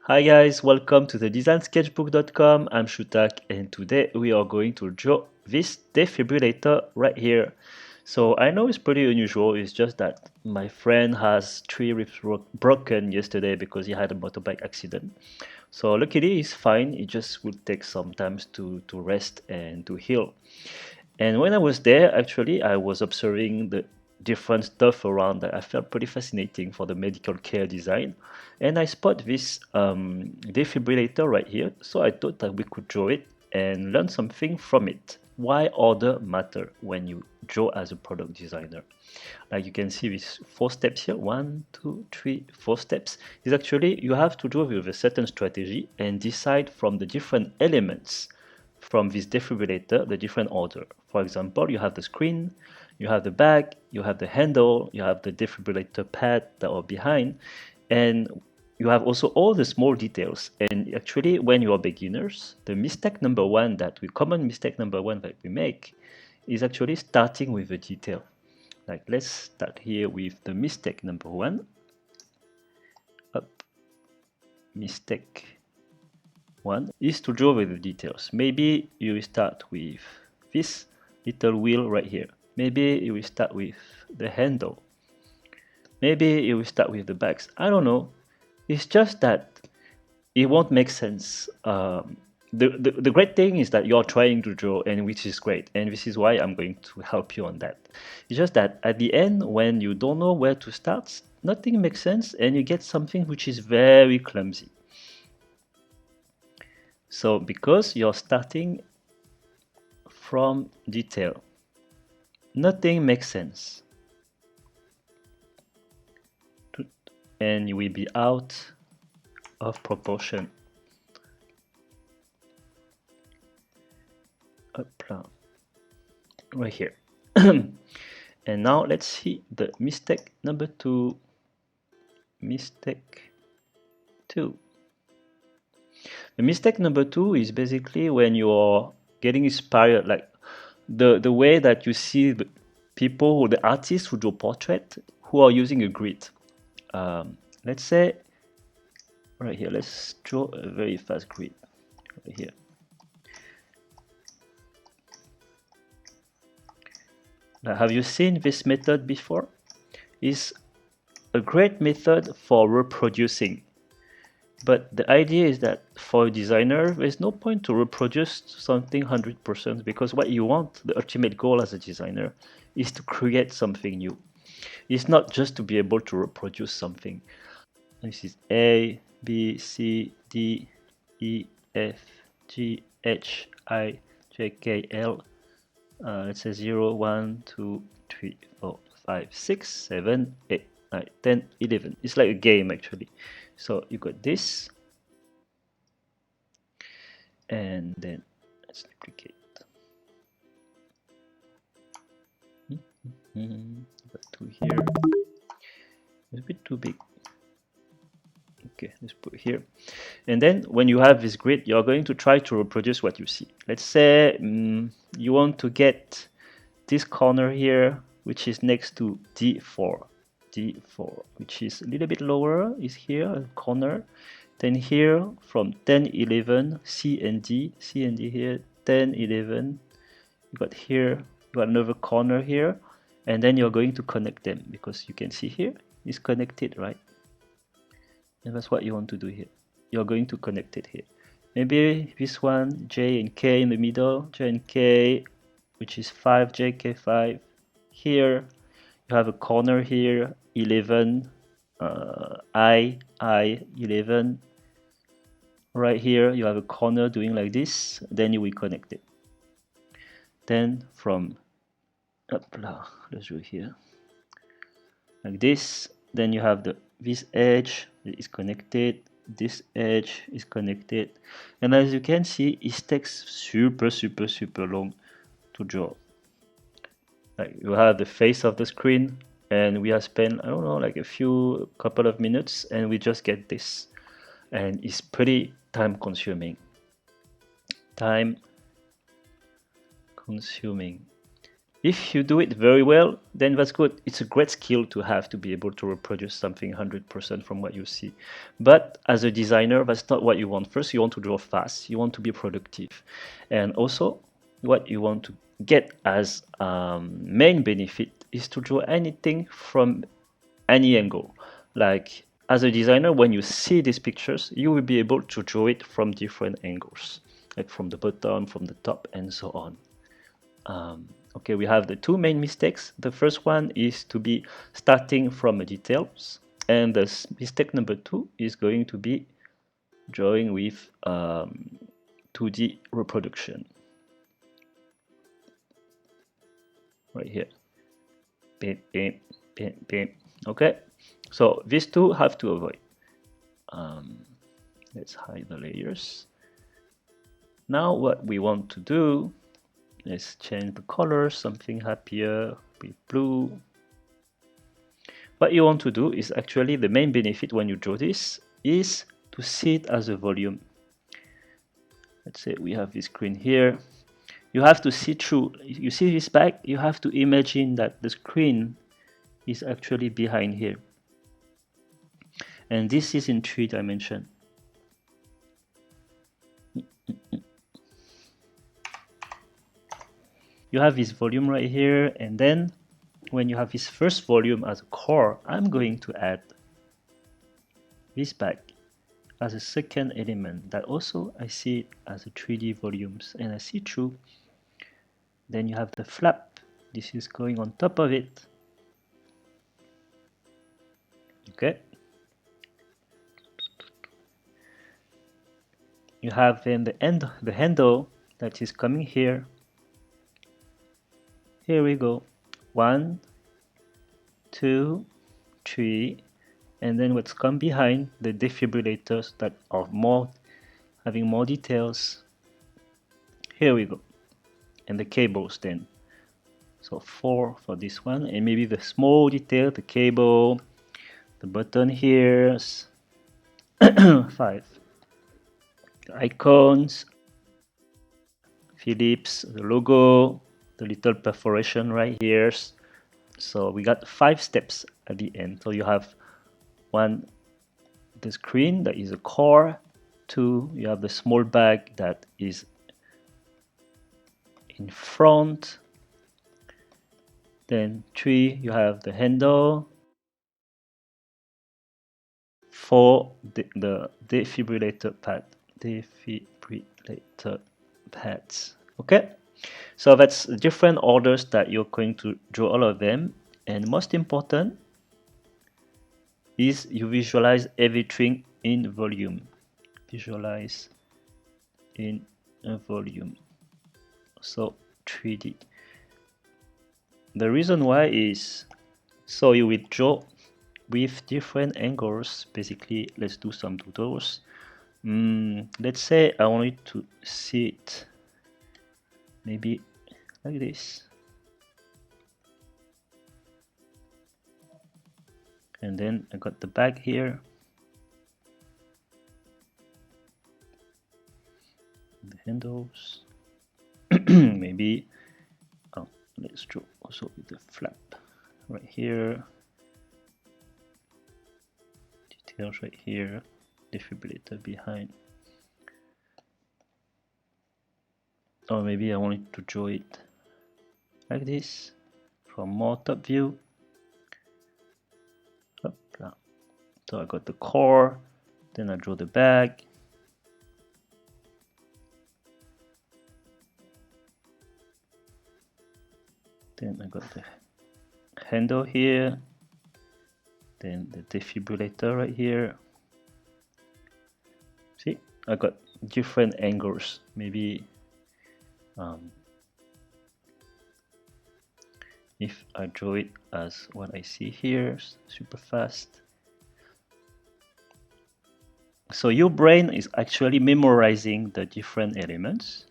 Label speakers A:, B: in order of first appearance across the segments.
A: Hi guys, welcome to the designsketchbook.com. I'm Shutak and today we are going to draw this defibrillator right here. So I know it's pretty unusual, it's just that my friend has three ribs broken yesterday because he had a motorbike accident. So luckily he's fine, it just will take some time to rest and to heal. And when I was there, actually, I was observing the different stuff around that I felt pretty fascinating for the medical care design. And I spot this defibrillator right here. So I thought that we could draw it and learn something from it. Why order matter when you draw as a product designer? Like you can see these 4 steps here, 1, 2, 3, 4 steps. Is actually you have to draw with a certain strategy and decide from the different elements from this defibrillator the different order. For example, you have the screen, you have the back, you have the handle, you have the defibrillator pad that are behind, and you have also all the small details. And actually, when you are beginners, the common mistake number one that we make is actually starting with the detail. Like let's start here with the mistake number one. Up, mistake one is to draw with the details. Maybe you will start with this little wheel right here. Maybe you will start with the handle. Maybe you will start with the backs. I don't know. It's just that it won't make sense. The great thing is that you're trying to draw, and which is great, and this is why I'm going to help you on that. It's just that at the end, when you don't know where to start, nothing makes sense, and you get something which is very clumsy. So because you're starting from detail, nothing makes sense, and you will be out of proportion. Right here. And now let's see the mistake number two. Mistake two. The mistake number two is basically when you're getting inspired, like the way that you see the people, the artists who draw portrait, who are using a grid. Let's say right here, let's draw a very fast grid right here. Now, have you seen this method before? It's a great method for reproducing. But the idea is that for a designer, there's no point to reproduce something 100% because what you want, the ultimate goal as a designer, is to create something new. It's not just to be able to reproduce something. This is A, B, C, D, E, F, G, H, I, J, K, L. Let's say 0, 1, 2, 3, 4, 5, 6, 7, 8, 9, 10, 11. It's like a game actually. So you got this, and then let's duplicate. Got two here. It's a bit too big. Okay, let's put here. And then when you have this grid, you're going to try to reproduce what you see. Let's say you want to get this corner here, which is next to D4. D4, which is a little bit lower, is here, a corner. Then here from 10, 11, C and D here, 10, 11. You got here, you got another corner here, and then you're going to connect them because you can see here, it's connected, right? And that's what you want to do here. You're going to connect it here. Maybe this one, J and K in the middle, J and K, which is 5, J, K, 5. Here, you have a corner here, 11, I, 11. Right here, you have a corner doing like this, then you will connect it. Then from, let's do it here, like this, then you have this edge is connected, this edge is connected, and as you can see, it takes super long to draw. Like you have the face of the screen, and we have spent, I don't know, like a couple of minutes, and we just get this, and it's pretty time consuming. If you do it very well, then that's good. It's a great skill to have to be able to reproduce something 100% from what you see. But as a designer, that's not what you want. First, you want to draw fast. You want to be productive. And also, what you want to get as main benefit is to draw anything from any angle. Like as a designer, when you see these pictures, you will be able to draw it from different angles, like from the bottom, from the top, and so on. Okay, we have the two main mistakes. The first one is to be starting from the details, and the mistake number two is going to be drawing with 2D reproduction. Right here. Bam, bam, bam, bam. Okay, so these two have to avoid. Let's hide the layers. Now what we want to do, let's change the color, something happier with blue. What you want to do is actually the main benefit when you draw this is to see it as a volume. Let's say we have this screen here. You have to see through. You see this back, you have to imagine that the screen is actually behind here. And this is in 3 dimensions. You have this volume right here, and then when you have this first volume as a core, I'm going to add this back as a second element that also I see it as a 3D volumes, and I see through. Then you have the flap. This is going on top of it. Okay. You have then the handle that is coming here. Here we go. 1, 2, 3, and then what's come behind, the defibrillators that are having more details. Here we go. And the cables then. So 4 for this one, and maybe the small detail, the cable, the button here. 5. The icons, Philips, the logo, the little perforation right here. So we got 5 steps at the end. So you have 1, the screen that is a core. 2, you have the small bag that is in front. Then 3, you have the handle. 4, the defibrillator pads. Okay, so that's different orders that you're going to draw all of them, and most important is you visualize everything in volume. Visualize in a volume. So 3D. The reason why is so you will draw with different angles. Basically, let's do some doodles. Let's say I want you to see it maybe like this, and then I got the bag here, the handles. Maybe let's draw also with the flap right here, details right here, defibrillator behind. Or maybe I wanted to draw it like this from more top view. So I got the core, then I draw the bag. Then I got the handle here, then the defibrillator right here. See, I got different angles. Maybe if I draw it as what I see here, super fast. So your brain is actually memorizing the different elements,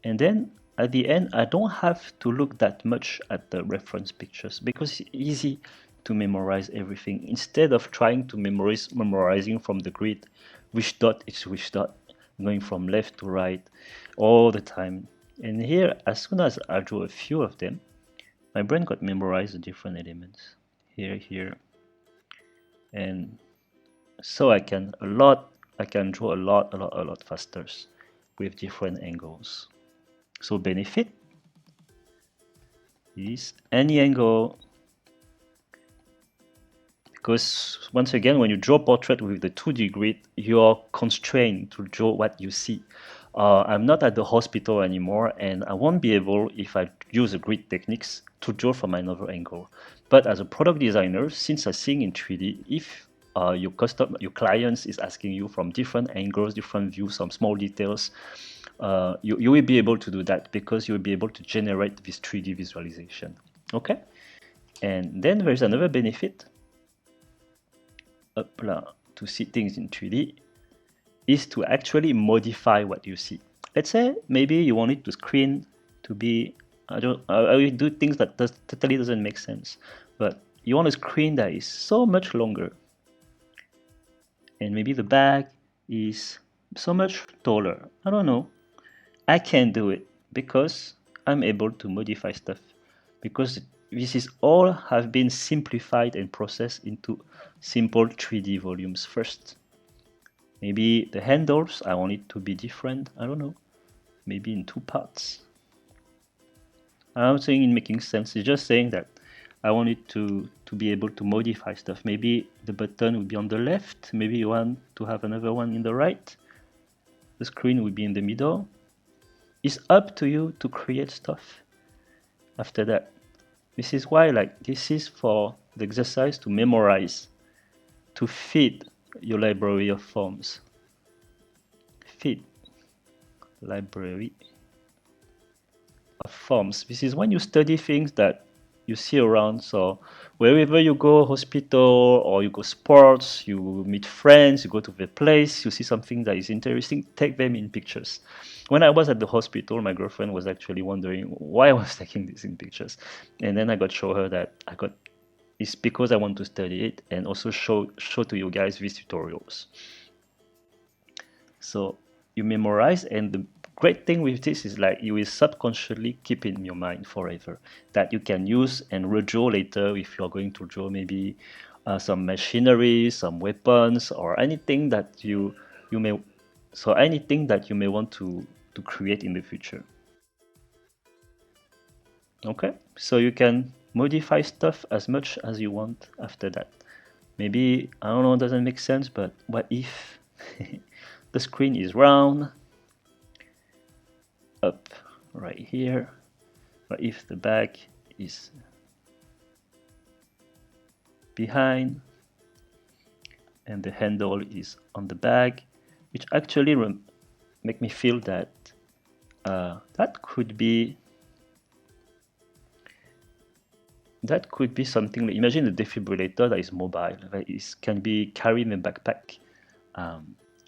A: and then at the end I don't have to look that much at the reference pictures because it's easy to memorize everything instead of trying to memorizing from the grid which dot is which dot, going from left to right all the time. And here, as soon as I draw a few of them, my brain got memorized the different elements here, and so I can draw a lot faster with different angles. So benefit is any angle, because once again, when you draw portrait with the 2D grid, you're constrained to draw what you see. I'm not at the hospital anymore, and I won't be able, if I use the grid techniques, to draw from another angle. But as a product designer, since I'm seeing in 3D, if your clients is asking you from different angles, different views, some small details, you will be able to do that because you will be able to generate this 3D visualization. Okay, and then there's another benefit to see things in 3D is to actually modify what you see. Let's say maybe you want it to screen to be, I will do things that totally doesn't make sense, but you want a screen that is so much longer, and maybe the back is so much taller. I don't know. I can do it because I'm able to modify stuff, because this is all have been simplified and processed into simple 3D volumes first. Maybe the handles, I want it to be different. I don't know. Maybe in 2 parts. I'm not saying in making sense. It's just saying that I want it to be able to modify stuff. Maybe the button will be on the left. Maybe you want to have another one in the right. The screen will be in the middle. It's up to you to create stuff after that. This is why, like, this is for the exercise to memorize, to feed your library of forms. Feed library of forms. This is when you study things that you see around. So wherever you go, hospital, or you go sports, you meet friends, you go to the place, you see something that is interesting, take them in pictures. When I was at the hospital, my girlfriend was actually wondering why I was taking this in pictures. And then I got to show her that it's because I want to study it and also show to you guys these tutorials. So you memorize, and the great thing with this is like you will subconsciously keep in your mind forever, that you can use and redraw later if you're going to draw maybe some machinery, some weapons, or anything that you may want to create in the future. Okay, so you can modify stuff as much as you want after that. Maybe, I don't know, it doesn't make sense, but what if the screen is round up right here? What if the back is behind and the handle is on the back, which actually make me feel that that could be something like, imagine a defibrillator that is mobile, that can be carried in a backpack.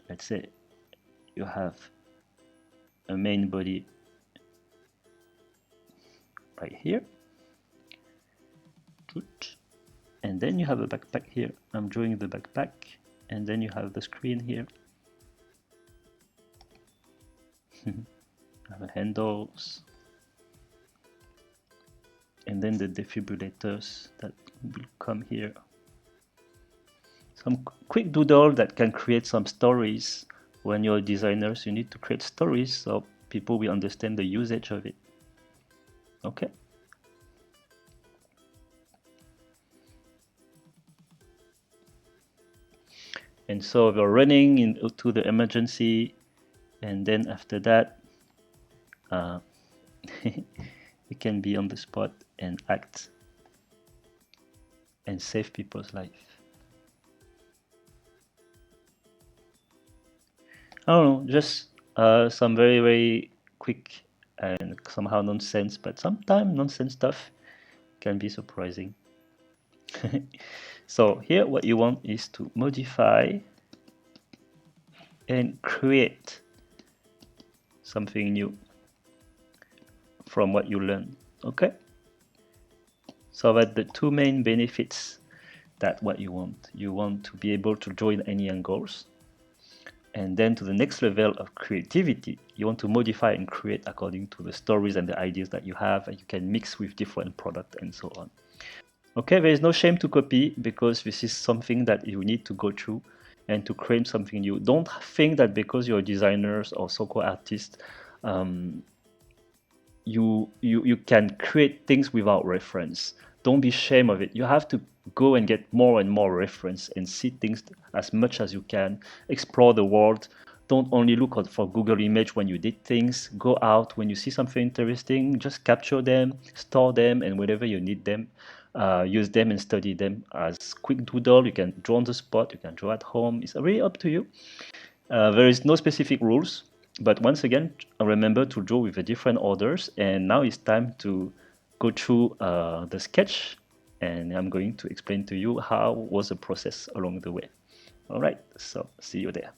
A: Let's say you have a main body right here, and then you have a backpack here. I'm drawing the backpack, and then you have the screen here. have the handles, and then the defibrillators that will come here. Some quick doodle that can create some stories. When you're designers, you need to create stories so people will understand the usage of it. Okay. And so we're running into the emergency, and then after that, we can be on the spot and act and save people's life. I don't know, just some very, very quick and somehow nonsense, but sometimes nonsense stuff can be surprising. So here what you want is to modify and create something new from what you learn. Okay, so that the two main benefits that what you want to be able to draw in any angles, And then to the next level of creativity, you want to modify and create according to the stories and the ideas that you have, and you can mix with different products and so on. Okay, there is no shame to copy because this is something that you need to go through and to create something new. Don't think that because you're designers or so-called artists, um, you can create things without reference. Don't be ashamed of it. You have to go and get more and more reference and see things as much as you can. Explore the world. Don't only look out for Google image when you did things. Go out when you see something interesting. Just capture them, store them, and whenever you need them, use them and study them as quick doodle. You can draw on the spot. You can draw at home. It's really up to you. There is no specific rules, but once again, remember to draw with the different orders. And now it's time to go through the sketch, and I'm going to explain to you how was the process along the way. All right, so see you there.